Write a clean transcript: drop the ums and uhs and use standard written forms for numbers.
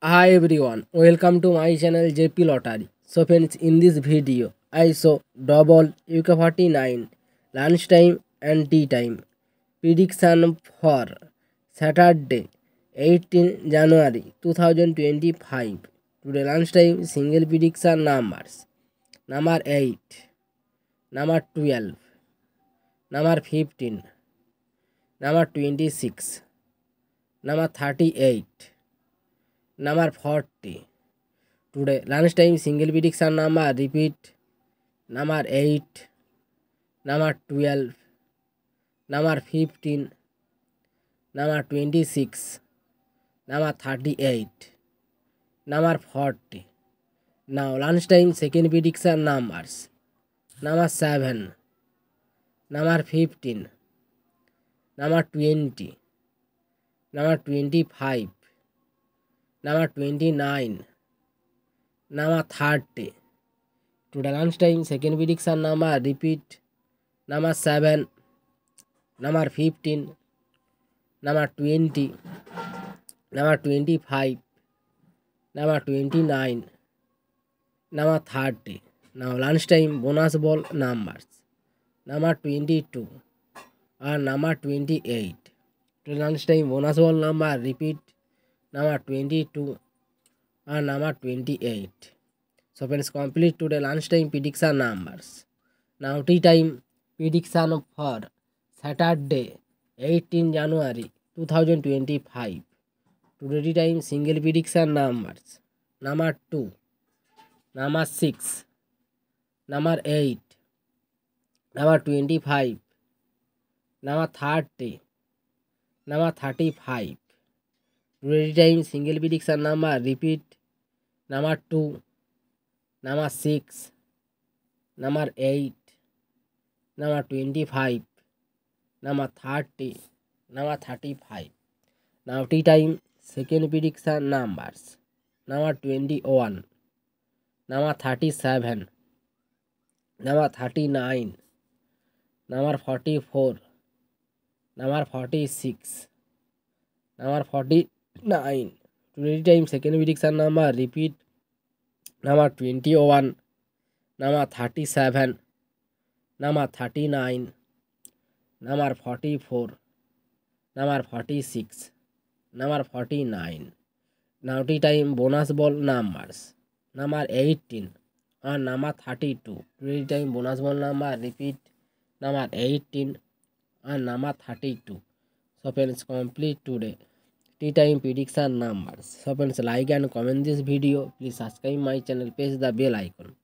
Hi everyone, welcome to my channel JP Lottery. So friends, in this video, I show double UK49 lunchtime and tea time prediction for Saturday 18 January 2025. Today lunchtime single prediction numbers number 8, number 12, number 15, number 26, number 38, number 40. Today lunchtime single prediction number repeat number 8, number 12, number 15, number 26, number 38, number 40. Now lunchtime second prediction numbers number 7, number 15, number 20, number 25, number 29, number 30. Today lunchtime second prediction number repeat number 7, number 15, number 20, number 25, number 29, number 30. Now lunchtime bonus ball numbers number 22 and number 28. Today lunchtime bonus ball number repeat number 22 and number 28. So friends, complete today lunchtime prediction numbers. Now tea time prediction for Saturday 18 January 2025. Today tea time single prediction numbers number 2, number 6, number 8, number 25, number 30, number 35. Today tea time single prediction number repeat number 2, number 6, number 8, number 25, number 30, number 35. Now tea time second prediction numbers number 21, number 37, number 39, number 44, number 46, number 49. Today time second prediction number repeat number 21, number 37, number 39, number 44, number 46, number 49. Now tea time bonus ball numbers number 18 and number 32. Today time bonus ball number repeat number 18 and number 32. So friends, complete today tea time prediction numbers. So friends, like and comment this video. Please subscribe my channel, press the bell icon.